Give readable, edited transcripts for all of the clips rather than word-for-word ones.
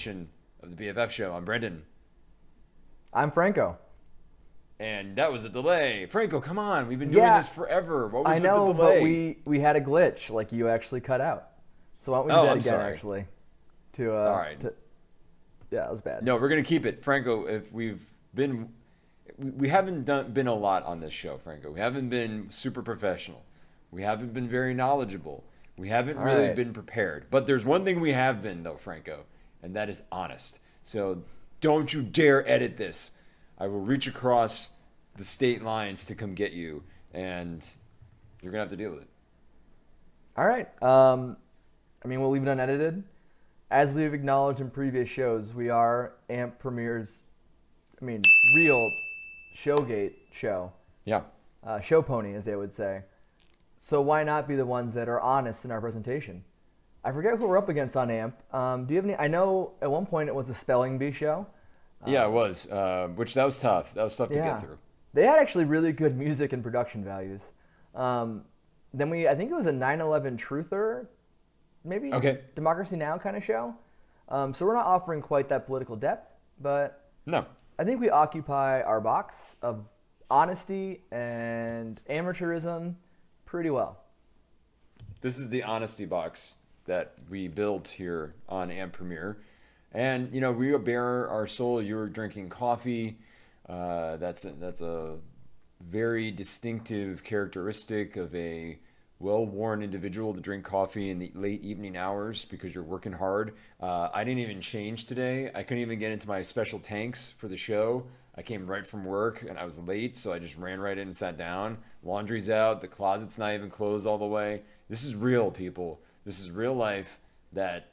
edition of the BFF Show. I'm Brendan. I'm Franco. And that was a delay. Franco, come on. We've been doing this forever. What was I know, with the delay? but we had a glitch. Like, you actually cut out. So why don't we do that again, actually? All right. Yeah, it was bad. No, we're going to keep it. Franco, if we haven't been a lot on this show, Franco. We haven't been super professional. We haven't been very knowledgeable. We haven't really been prepared. But there's one thing we have been, though, Franco, and that is honest. So don't you dare edit this. I will reach across the state lines to come get you, and you're going to have to deal with it. All right. We'll leave it unedited. As we've acknowledged in previous shows, we are AMP Premier's, real Showgate show. Yeah. Show pony, as they would say. So why not be the ones that are honest in our presentation? I forget who we're up against on AMP. Do you have any? I know at one point it was a spelling bee show. Yeah, it was. Which that was tough. That was tough to get through. They had actually really good music and production values. Then I think it was a 9/11 truther, maybe Democracy Now! Kind of show. So we're not offering quite that political depth, but no, I think we occupy our box of honesty and amateurism pretty well. This is the honesty box that we built here on AMP Premier. And, we bare our soul. You're drinking coffee. That's a very distinctive characteristic of a well-worn individual to drink coffee in the late evening hours because you're working hard. I didn't even change today. I couldn't even get into my special tanks for the show. I came right from work and I was late, so I just ran right in and sat down. Laundry's out. The closet's not even closed all the way. This is real, people. This is real life that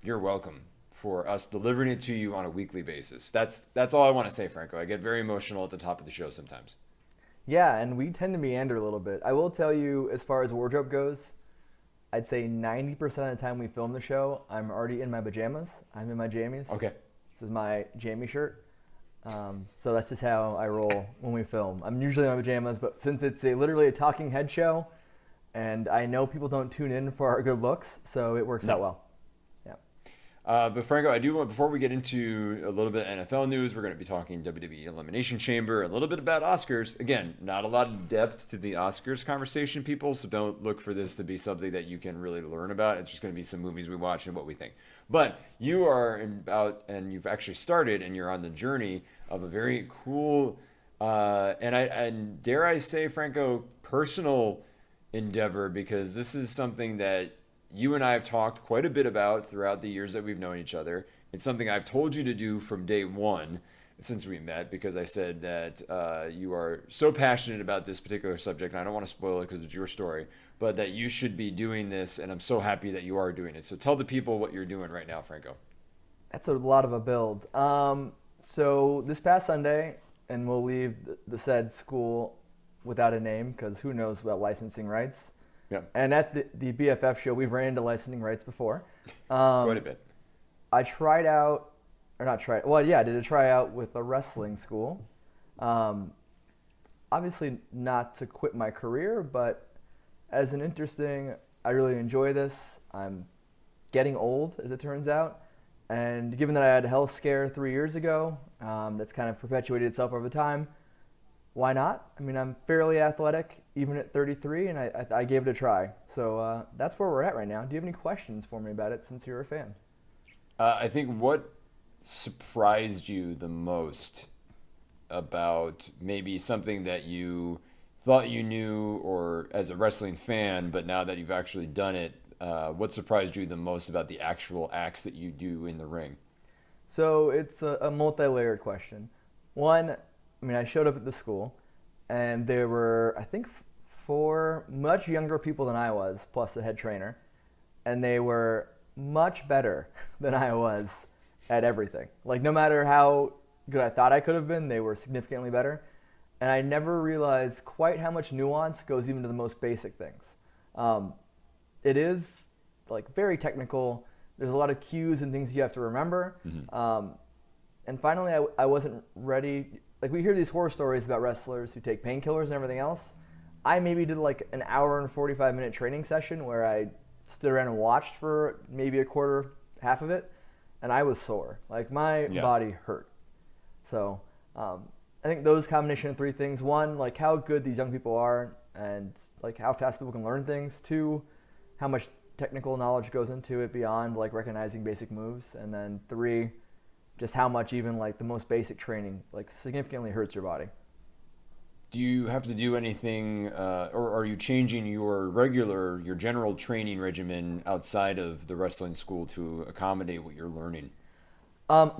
you're welcome for us delivering it to you on a weekly basis. That's all I want to say, Franco. I get very emotional at the top of the show sometimes. Yeah, and we tend to meander a little bit. I will tell you, as far as wardrobe goes, I'd say 90% of the time we film the show, I'm already in my pajamas. I'm in my jammies. Okay. This is my jammy shirt. So that's just how I roll when we film. I'm usually in my pajamas, but since it's literally a talking head show, and I know people don't tune in for our good looks, so it works out well. But Franco, I do want, before we get into a little bit of NFL news, we're going to be talking WWE Elimination Chamber, a little bit about Oscars. Again, not a lot of depth to the Oscars conversation, people, so don't look for this to be something that you can really learn about. It's just going to be some movies we watch and what we think. But you are about, and you've actually started, and you're on the journey of a very cool, and dare I say, Franco, personal endeavor, because this is something that you and I have talked quite a bit about throughout the years that we've known each other. It's something I've told you to do from day one since we met, because I said that you are so passionate about this particular subject, and I don't want to spoil it because it's your story, but that you should be doing this, and I'm so happy that you are doing it. So tell the people what you're doing right now, Franco. That's a lot of a build. So this past Sunday, and we'll leave the said school without a name because who knows about licensing rights. Yeah. And at the BFF show, we've ran into licensing rights before. Quite a bit. I tried out, or not tried, well, yeah, I did a tryout with a wrestling school. Obviously not to quit my career, but as an interesting, I really enjoy this. I'm getting old, as it turns out. And given that I had a health scare 3 years ago, that's kind of perpetuated itself over time, why not? I'm fairly athletic, even at 33, and I gave it a try. So that's where we're at right now. Do you have any questions for me about it since you're a fan? I think what surprised you the most about maybe something that you thought you knew or as a wrestling fan, but now that you've actually done it, what surprised you the most about the actual acts that you do in the ring? So it's a multi-layered question. One, I showed up at the school, and there were, I think, 4 much younger people than I was, plus the head trainer, and they were much better than I was at everything. Like, no matter how good I thought I could have been, they were significantly better, and I never realized quite how much nuance goes even to the most basic things. It is, very technical. There's a lot of cues and things you have to remember. Mm-hmm. And finally, I wasn't ready. We hear these horror stories about wrestlers who take painkillers and everything else. I maybe did an hour and 45-minute training session where I stood around and watched for maybe a quarter, half of it. and I was sore. Like my Yeah. body hurt. So I think those combination of three things: one, like how good these young people are, and like how fast people can learn things; two, how much technical knowledge goes into it beyond like recognizing basic moves; and then three, just how much even like the most basic training like significantly hurts your body. Do you have to do anything, or are you changing your general training regimen outside of the wrestling school to accommodate what you're learning?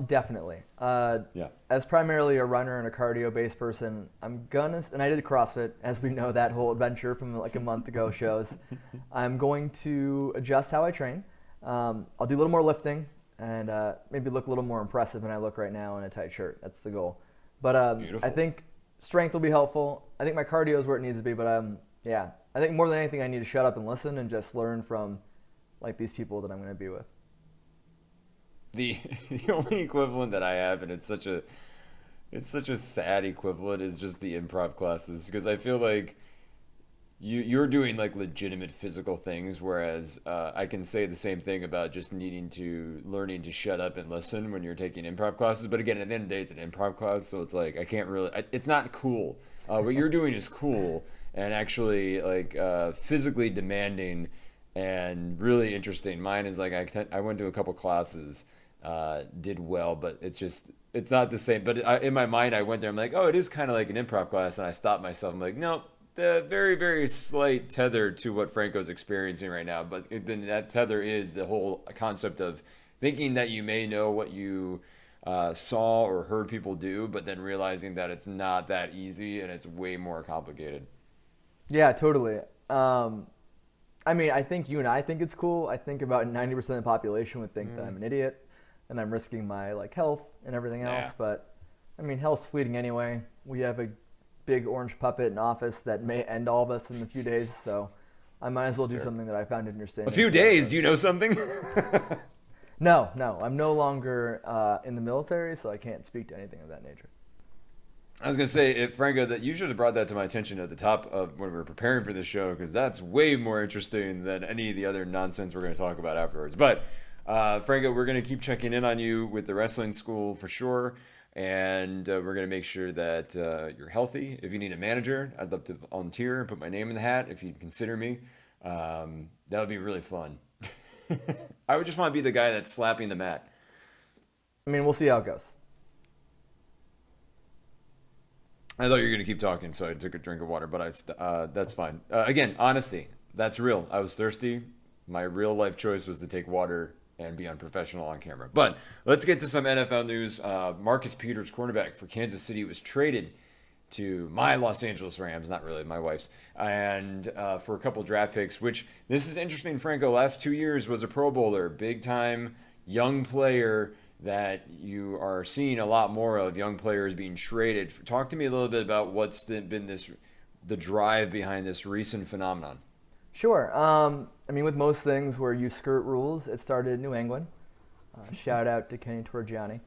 Definitely. Yeah. As primarily a runner and a cardio-based person, and I did CrossFit, as we know that whole adventure from like a month ago shows. I'm going to adjust how I train. I'll do a little more lifting and maybe look a little more impressive than I look right now in a tight shirt. That's the goal. But Beautiful. I think strength will be helpful. I think my cardio is where it needs to be, but yeah, I think more than anything, I need to shut up and listen and just learn from like these people that I'm going to be with. The only equivalent that I have, and it's such a sad equivalent, is just the improv classes, because I feel like you're doing like legitimate physical things, whereas I can say the same thing about just learning to shut up and listen when you're taking improv classes. But again, at the end of the day, it's an improv class, so it's like I can't really. It's not cool. What you're doing is cool and actually like physically demanding and really interesting. Mine is like I went to a couple classes. Did well, but it's not the same. But in my mind, I went there. I'm like, oh, it is kind of like an improv class, and I stopped myself. I'm like, no, the very, very slight tether to what Franco's experiencing right now. But then that tether is the whole concept of thinking that you may know what you saw or heard people do, but then realizing that it's not that easy and it's way more complicated. Yeah, totally. I mean, I think you and I think it's cool. I think about 90% of the population would think that I'm an idiot and I'm risking my like health and everything else. Yeah. But I mean, health's fleeting anyway. We have a big orange puppet in office that may end all of us in a few days. So I might as well do something that I found interesting. A few days? Do you know something? No. I'm no longer in the military, so I can't speak to anything of that nature. I was gonna say, Franco, that you should have brought that to my attention at the top of when we were preparing for this show, because that's way more interesting than any of the other nonsense we're gonna talk about afterwards. But Franco, we're gonna keep checking in on you with the wrestling school for sure, and we're gonna make sure that you're healthy. If you need a manager, I'd love to volunteer and put my name in the hat if you'd consider me. That would be really fun. I would just want to be the guy that's slapping the mat. I mean, we'll see how it goes. I thought you were going to keep talking, so I took a drink of water, but that's fine. Again, honesty. That's real. I was thirsty. My real life choice was to take water and be unprofessional on camera. But let's get to some NFL news. Marcus Peters, cornerback for Kansas City, was traded to my Los Angeles Rams, not really, my wife's, and for a couple draft picks, which this is interesting, Franco. Last 2 years was a Pro Bowler, big-time young player that you are seeing a lot more of, young players being traded. Talk to me a little bit about what's been the drive behind this recent phenomenon. Sure. I mean, with most things where you skirt rules, it started in New England. Shout out to Kenny Torgiani.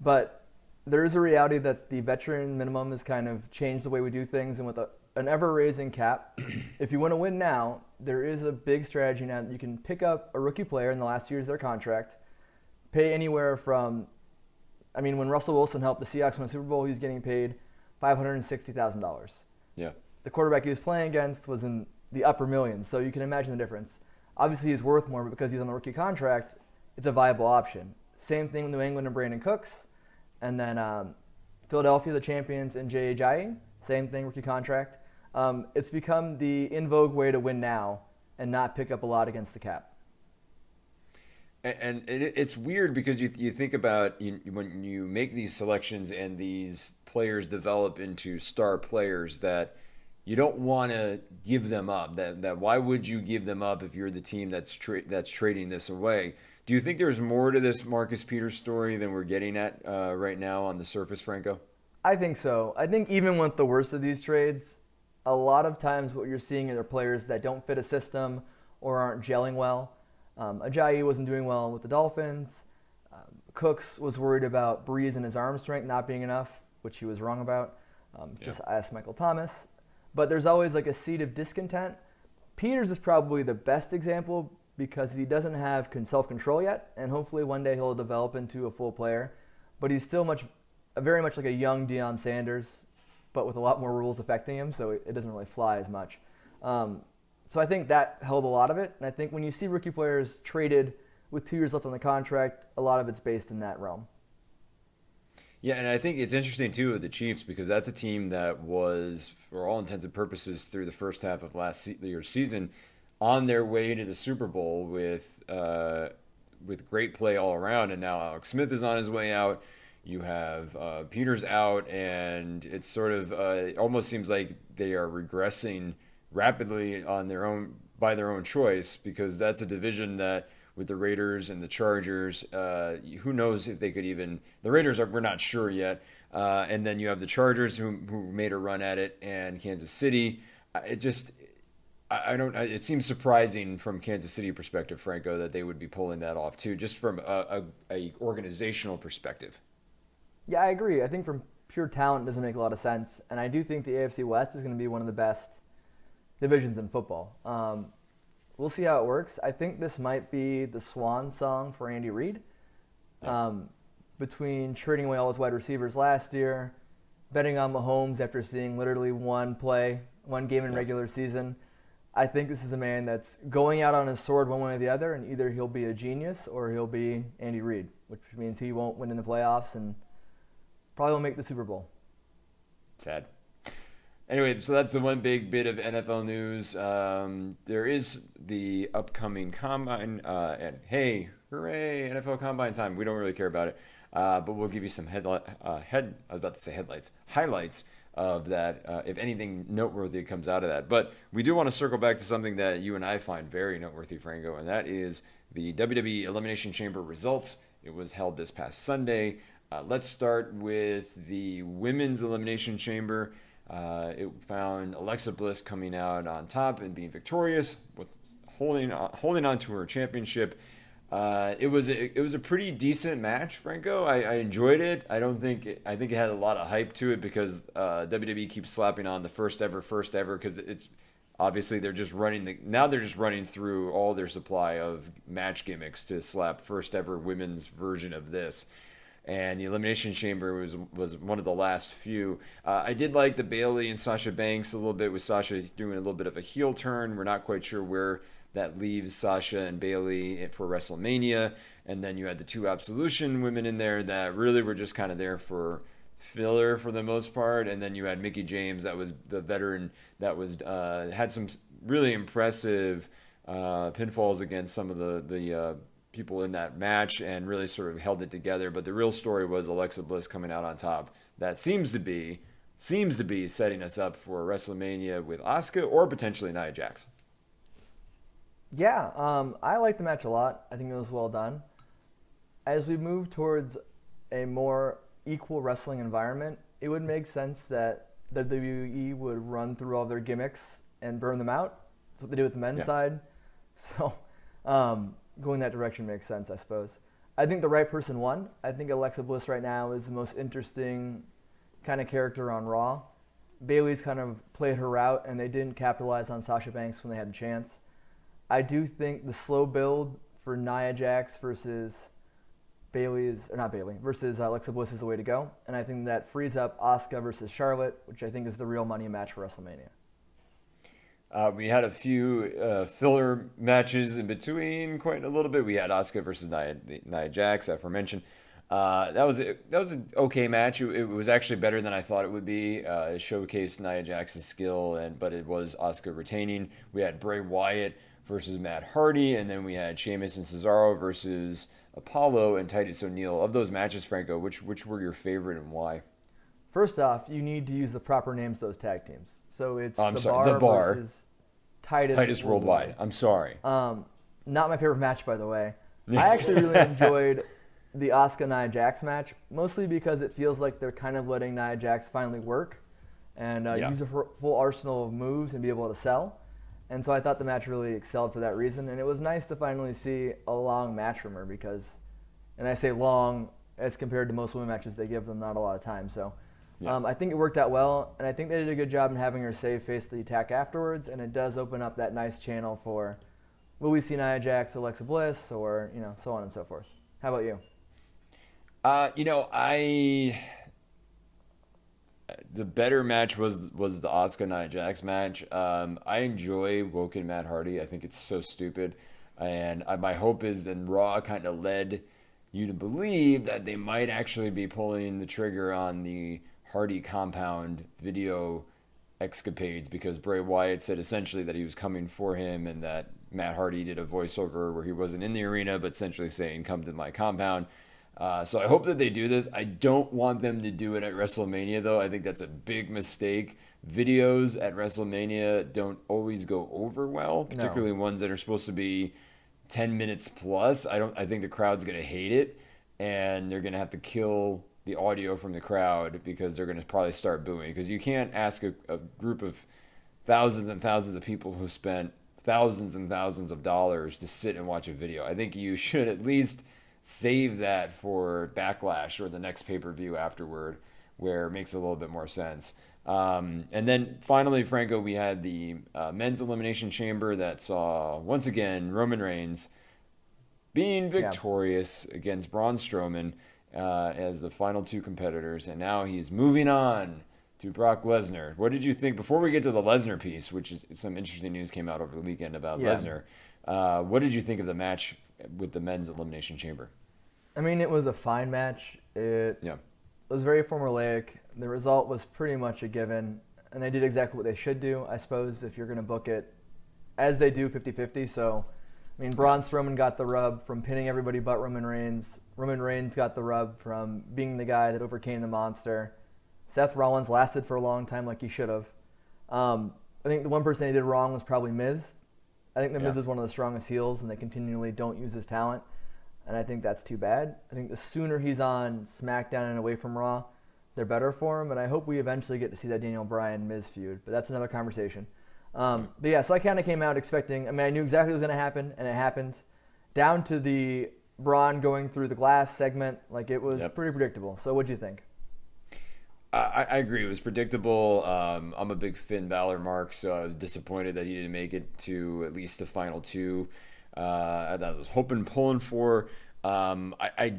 But there is a reality that the veteran minimum has kind of changed the way we do things, and with an ever-raising cap, if you want to win now, there is a big strategy now that you can pick up a rookie player in the last years of their contract, pay anywhere from, I mean, when Russell Wilson helped the Seahawks win a Super Bowl, he was getting paid $560,000. Yeah. The quarterback he was playing against was in the upper millions, so you can imagine the difference. Obviously, he's worth more, but because he's on the rookie contract, it's a viable option. Same thing with New England and Brandon Cooks. And then Philadelphia, the champions, and Jay Ajayi, same thing, rookie contract. It's become the in vogue way to win now and not pick up a lot against the cap. And it's weird because you think about when you make these selections and these players develop into star players, that you don't want to give them up. That why would you give them up if you're the team that's trading this away? Do you think there's more to this Marcus Peters story than we're getting at right now on the surface, Franco? I think so. I think even with the worst of these trades, a lot of times what you're seeing are players that don't fit a system or aren't gelling well. Ajayi wasn't doing well with the Dolphins. Cooks was worried about Breeze and his arm strength not being enough, which he was wrong about. Just ask Michael Thomas. But there's always like a seed of discontent. Peters is probably the best example because he doesn't have self-control yet, and hopefully one day he'll develop into a full player. But he's still very much like a young Deion Sanders, but with a lot more rules affecting him, so it doesn't really fly as much. So I think that held a lot of it, and I think when you see rookie players traded with 2 years left on the contract, a lot of it's based in that realm. Yeah, and I think it's interesting, too, with the Chiefs, because that's a team that was, for all intents and purposes, through the first half of last year's season, on their way to the Super Bowl with great play all around, and now Alex Smith is on his way out. You have Peters out, and it's sort of almost seems like they are regressing rapidly by their own choice, because that's a division that, with the Raiders and the Chargers, who knows if they could even. The Raiders we're not sure yet, and then you have the Chargers who made a run at it, and Kansas City. It seems surprising from Kansas City perspective, Franco, that they would be pulling that off too, just from a organizational perspective. Yeah, I agree. I think from pure talent, it doesn't make a lot of sense, and I do think the AFC West is going to be one of the best divisions in football. We'll see how it works. I think this might be the swan song for Andy Reid. Between trading away all his wide receivers last year, betting on Mahomes after seeing literally one game in regular season, I think this is a man that's going out on his sword one way or the other, and either he'll be a genius or he'll be Andy Reid, which means he won't win in the playoffs and probably won't make the Super Bowl. Sad. Anyway, so that's the one big bit of NFL news. There is the upcoming Combine, and hey, hooray, NFL Combine time. We don't really care about it, but we'll give you some highlights of that, if anything noteworthy comes out of that. But we do want to circle back to something that you and I find very noteworthy, Franco, and that is the WWE Elimination Chamber results. It was held this past Sunday. Let's start with the Women's Elimination Chamber. It found Alexa Bliss coming out on top and being victorious, with holding on to her championship. It was a pretty decent match, Franco. I enjoyed it. I think it had a lot of hype to it because WWE keeps slapping on the first ever, because it's obviously they're just running through all their supply of match gimmicks to slap first ever women's version of this. And the Elimination Chamber was one of the last few. I did like the Bayley and Sasha Banks a little bit, with Sasha doing a little bit of a heel turn. We're not quite sure where that leaves Sasha and Bayley for WrestleMania. And then you had the two Absolution women in there that really were just kind of there for filler for the most part. And then you had Mickie James, that was the veteran that was had some really impressive pinfalls against some of the people in that match, and really sort of held it together. But the real story was Alexa Bliss coming out on top. That seems to be setting us up for WrestleMania with Asuka or potentially Nia Jax. Yeah, I liked the match a lot. I think it was well done. As we move towards a more equal wrestling environment, it would make sense that WWE would run through all their gimmicks and burn them out. That's what they do with the men's side. So going that direction makes sense, I suppose. I think the right person won. I think Alexa Bliss right now is the most interesting kind of character on Raw. Bayley's kind of played her route, and they didn't capitalize on Sasha Banks when they had a chance. I do think the slow build for Nia Jax versus Alexa Bliss is the way to go. And I think that frees up Asuka versus Charlotte, which I think is the real money match for WrestleMania. We had a few filler matches in between, quite a little bit. We had Asuka versus Nia Jax, aforementioned. That was an okay match. It was actually better than I thought it would be. It showcased Nia Jax's skill, but it was Asuka retaining. We had Bray Wyatt versus Matt Hardy, and then we had Sheamus and Cesaro versus Apollo and Titus O'Neil. Of those matches, Franco, which were your favorite and why? First off, you need to use the proper names of those tag teams. So it's The Bar versus Titus Worldwide. I'm sorry. Not my favorite match, by the way. I actually really enjoyed the Asuka Nia Jax match, mostly because it feels like they're kind of letting Nia Jax finally work and use a full arsenal of moves and be able to sell. And so I thought the match really excelled for that reason. And it was nice to finally see a long match from her because, and I say long as compared to most women matches, they give them not a lot of time. So I think it worked out well, and I think they did a good job in having her save face the attack afterwards, and it does open up that nice channel for will we see Nia Jax, Alexa Bliss, or so on and so forth? How about you? The better match was the Asuka Nia Jax match. I enjoy Woken Matt Hardy. I think it's so stupid, and my hope is that Raw kind of led you to believe that they might actually be pulling the trigger on the Hardy compound video escapades, because Bray Wyatt said essentially that he was coming for him, and that Matt Hardy did a voiceover where he wasn't in the arena, but essentially saying, "Come to my compound." So I hope that they do this. I don't want them to do it at WrestleMania, though. I think that's a big mistake. Videos at WrestleMania don't always go over well, particularly ones that are supposed to be 10 minutes plus. I think the crowd's going to hate it, and they're going to have to kill the audio from the crowd because they're going to probably start booing. Because you can't ask a group of thousands and thousands of people who spent thousands and thousands of dollars to sit and watch a video. I think you should at least save that for Backlash or the next pay-per-view afterward, where it makes a little bit more sense. And then finally, Franco, we had the men's elimination chamber that saw, once again, Roman Reigns being victorious against Braun Strowman as the final two competitors. And now he's moving on to Brock Lesnar. What did you think, before we get to the Lesnar piece, which is some interesting news came out over the weekend about Lesnar, what did you think of the match with the men's elimination chamber? I mean, it was a fine match. It was very formulaic. The result was pretty much a given, and they did exactly what they should do, I suppose, if you're going to book it as they do, 50-50. So, I mean, Braun Strowman got the rub from pinning everybody but Roman Reigns. Roman Reigns got the rub from being the guy that overcame the monster. Seth Rollins lasted for a long time like he should have. I think the one person they did wrong was probably Miz. I think the Miz is one of the strongest heels, and they continually don't use his talent, and I think that's too bad. I think the sooner he's on SmackDown and away from Raw, they're better for him, and I hope we eventually get to see that Daniel Bryan-Miz feud, but that's another conversation. But yeah, so I kind of came out expecting, I knew exactly what was going to happen, and it happened, down to the Braun going through the glass segment. Like, it was pretty predictable. So what'd you think? I agree. It was predictable. I'm a big Finn Balor mark, so I was disappointed that he didn't make it to at least the final two. I was hoping, pulling for. I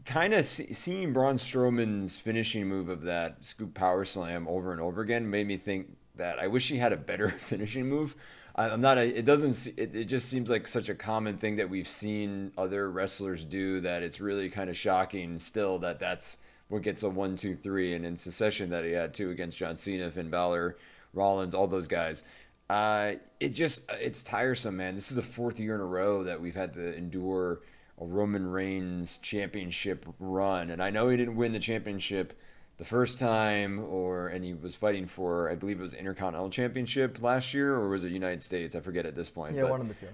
kind of seeing Braun Strowman's finishing move of that scoop power slam over and over again made me think that I wish he had a better finishing move. It just seems like such a common thing that we've seen other wrestlers do that it's really kind of shocking still that that's what gets a 1, 2, 3, and in succession that he had too against John Cena, Finn Balor, Rollins, all those guys. It's tiresome, man. This is the fourth year in a row that we've had to endure a Roman Reigns championship run, and I know he didn't win the championship the first time, and he was fighting for, I believe it was Intercontinental Championship last year, or was it United States? I forget at this point. Yeah, one of the two.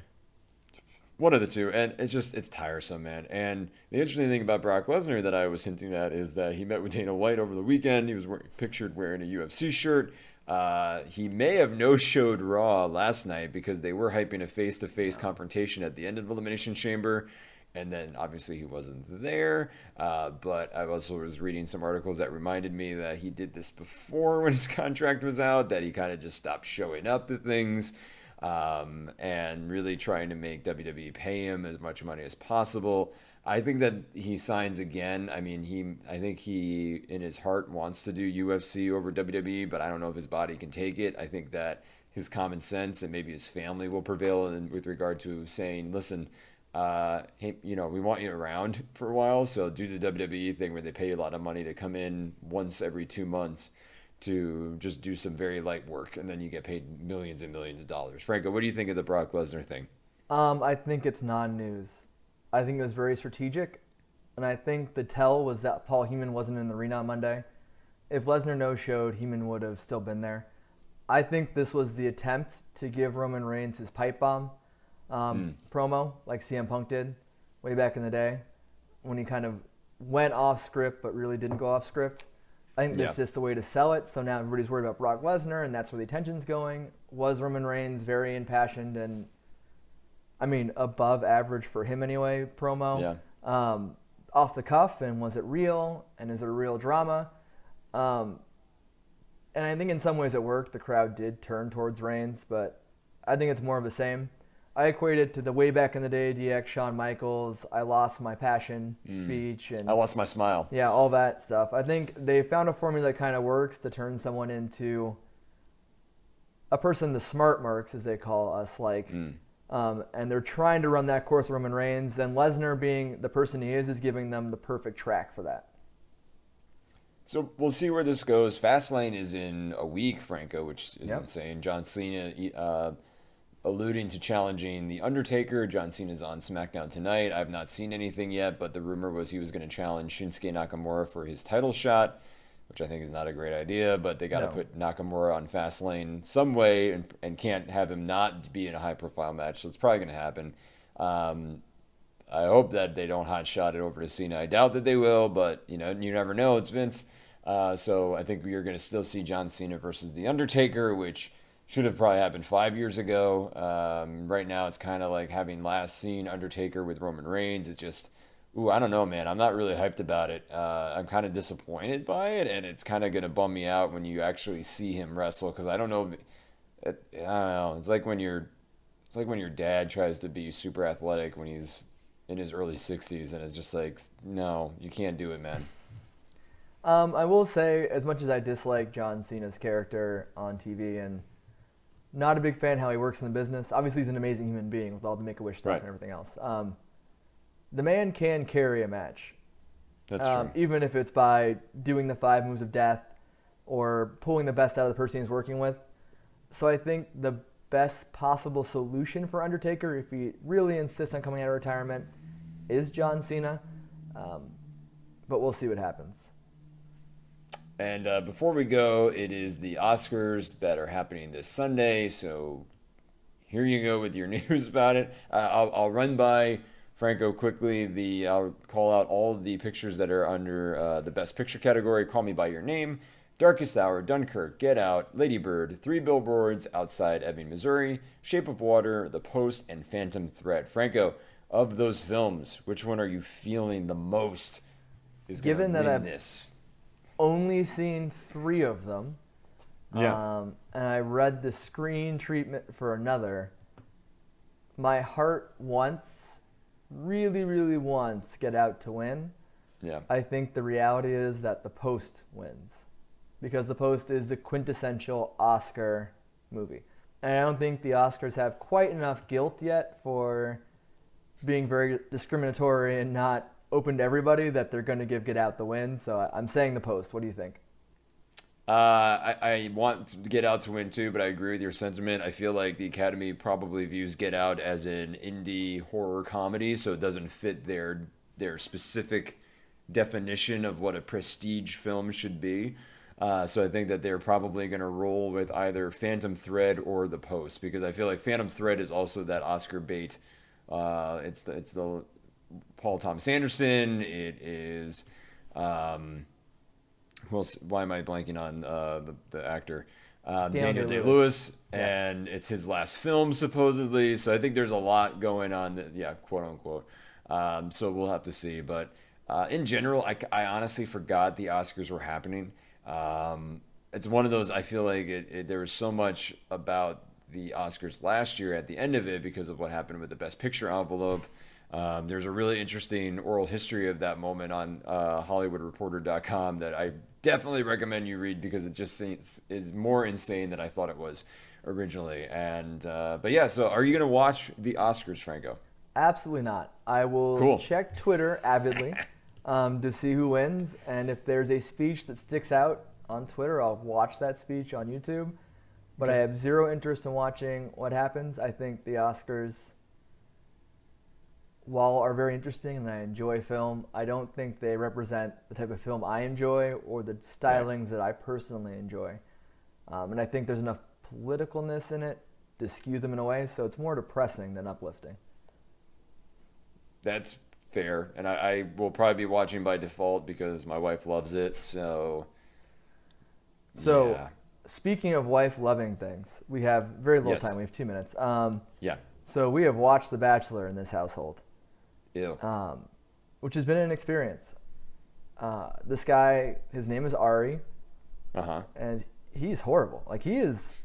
One of the two, and it's tiresome, man. And the interesting thing about Brock Lesnar that I was hinting at is that he met with Dana White over the weekend. He was pictured wearing a UFC shirt. He may have no-showed Raw last night because they were hyping a face-to-face confrontation at the end of Elimination Chamber, and then obviously he wasn't there. But I also was reading some articles that reminded me that he did this before when his contract was out, that he kind of just stopped showing up to things. And really trying to make WWE pay him as much money as possible. I think that he signs again. I think he, in his heart, wants to do UFC over WWE, but I don't know if his body can take it. I think that his common sense and maybe his family will prevail with regard to saying, listen, hey, we want you around for a while, so do the WWE thing where they pay you a lot of money to come in once every 2 months to just do some very light work, and then you get paid millions and millions of dollars. Franco, what do you think of the Brock Lesnar thing? I think it's non-news. I think it was very strategic, and I think the tell was that Paul Heyman wasn't in the arena on Monday. If Lesnar no-showed, Heyman would have still been there. I think this was the attempt to give Roman Reigns his pipe bomb promo, like CM Punk did way back in the day, when he kind of went off script but really didn't go off script. I think that's just the way to sell it. So now everybody's worried about Brock Lesnar, and that's where the attention's going. Was Roman Reigns very impassioned and, above average for him anyway, promo? Yeah. Off the cuff, and was it real? And is it a real drama? And I think in some ways it worked. The crowd did turn towards Reigns, but I think it's more of the same. I equate it to the way back in the day DX Shawn Michaels, I lost my passion speech. And I lost my smile. yeah, all that stuff. I think they found a formula that kind of works to turn someone into a person, the smart marks, as they call us, like, and they're trying to run that course with Roman Reigns. Then Lesnar, being the person he is giving them the perfect track for that. So we'll see where this goes. Fastlane is in a week, Franco, which is Yep. insane. John Cena alluding to challenging The Undertaker. John Cena's on SmackDown tonight. I've not seen anything yet, but the rumor was he was going to challenge Shinsuke Nakamura for his title shot, which I think is not a great idea, but they got to put Nakamura on Fastlane some way and can't have him not be in a high-profile match, so it's probably going to happen. I hope that they don't hotshot it over to Cena. I doubt that they will, but you never know. It's Vince. So I think you're going to still see John Cena versus The Undertaker, which should have probably happened 5 years ago. Right now, it's kind of like having last seen Undertaker with Roman Reigns. It's just, I don't know, man. I'm not really hyped about it. I'm kind of disappointed by it, and it's kind of going to bum me out when you actually see him wrestle, because I don't know. I don't know. It's like when your dad tries to be super athletic when he's in his early 60s, and it's just like, no, you can't do it, man. I will say, as much as I dislike John Cena's character on TV and not a big fan how he works in the business, obviously he's an amazing human being with all the Make-A-Wish stuff and everything else. The man can carry a match. That's true. Even if it's by doing the 5 moves of death or pulling the best out of the person he's working with. So I think the best possible solution for Undertaker, if he really insists on coming out of retirement, is John Cena. But we'll see what happens. And before we go, it is the Oscars that are happening this Sunday. So here you go with your news about it. I'll run by Franco quickly. I'll call out all of the pictures that are under the Best Picture category. Call Me by Your Name, Darkest Hour, Dunkirk, Get Out, Lady Bird, 3 Billboards Outside Ebbing, Missouri, Shape of Water, The Post, and Phantom Thread. Franco, of those films, which one are you feeling the most is going to win this? Only seen 3 of them. Yeah. And I read the screen treatment for another. My heart really, really wants Get Out to win. Yeah. I think the reality is that The Post wins. Because The Post is the quintessential Oscar movie. And I don't think the Oscars have quite enough guilt yet for being very discriminatory and not open to everybody that they're going to give Get Out the win. So I'm saying The Post. What do you think? I want to Get Out to win too, but I agree with your sentiment. I feel like the Academy probably views Get Out as an indie horror comedy, so it doesn't fit their specific definition of what a prestige film should be. So I think that they're probably going to roll with either Phantom Thread or The Post, because I feel like Phantom Thread is also that Oscar bait. It's the Paul Thomas Anderson. It is why am I blanking on the actor? Daniel Day-Lewis, and it's his last film supposedly. So I think there's a lot going on. Quote unquote. So we'll have to see. But in general, I honestly forgot the Oscars were happening. It's one of those. I feel like there was so much about the Oscars last year at the end of it because of what happened with the Best Picture envelope. There's a really interesting oral history of that moment on HollywoodReporter.com that I definitely recommend you read, because it just is more insane than I thought it was originally. And but yeah, so are you going to watch the Oscars, Franco? Absolutely not. I will check Twitter avidly to see who wins, and if there's a speech that sticks out on Twitter, I'll watch that speech on YouTube. But I have zero interest in watching what happens. I think the Oscars, while are very interesting and I enjoy film, I don't think they represent the type of film I enjoy or the stylings that I personally enjoy. And I think there's enough politicalness in it to skew them in a way, so it's more depressing than uplifting. That's fair, and I will probably be watching by default because my wife loves it, so yeah. Speaking of wife loving things, we have very little time. We have 2 minutes. So we have watched The Bachelor in this household. Ew. Which has been an experience. This guy, his name is Ari. And he's horrible. Like, he is,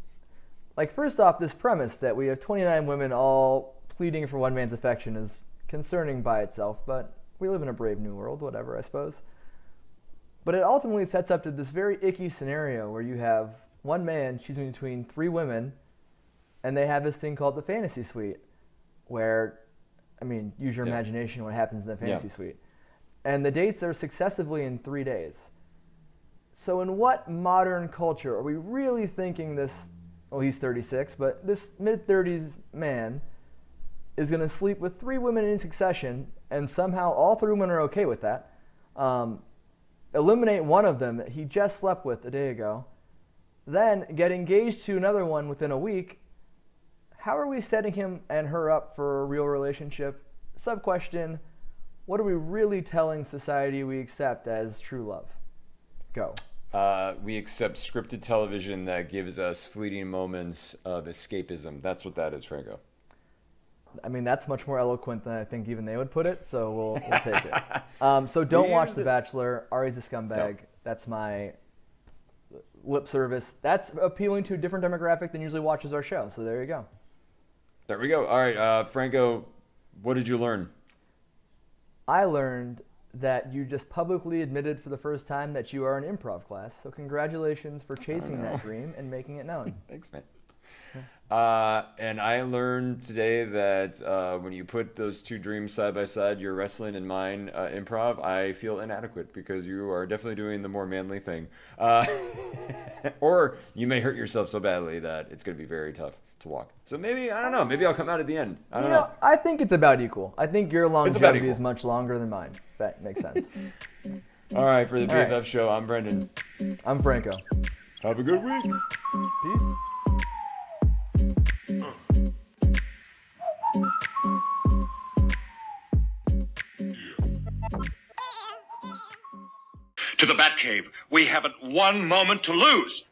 like, first off, this premise that we have 29 women all pleading for one man's affection is concerning by itself, but we live in a brave new world, whatever, I suppose. But it ultimately sets up to this very icky scenario where you have one man choosing between 3 women, and they have this thing called the fantasy suite, where, I mean, use your imagination what happens in the fantasy suite. And the dates are successively in 3 days. So in what modern culture are we really thinking this, well, he's 36, but this mid-30s man is going to sleep with 3 women in succession, and somehow all 3 women are okay with that, eliminate one of them that he just slept with a day ago, then get engaged to another one within a week? How are we setting him and her up for a real relationship? Sub-question, what are we really telling society we accept as true love? Go. We accept scripted television that gives us fleeting moments of escapism. That's what that is, Franco. I mean, that's much more eloquent than I think even they would put it, so we'll take it. So don't watch The Bachelor. Ari's a scumbag. No. That's my lip service. That's appealing to a different demographic than usually watches our show, so there you go. There we go. All right, Franco, what did you learn? I learned that you just publicly admitted for the first time that you are an improv class, so congratulations for chasing that dream and making it known. Thanks, man. And I learned today that when you put those 2 dreams side by side, your wrestling and mine improv, I feel inadequate because you are definitely doing the more manly thing. Or you may hurt yourself so badly that it's going to be very tough to walk. So maybe, I don't know, maybe I'll come out at the end. I don't know. I think it's about equal. I think your longevity is much longer than mine. That makes sense. All right, for the BFF show, I'm Brendan. I'm Franco. Have a good week. Peace. To the Batcave. We haven't one moment to lose.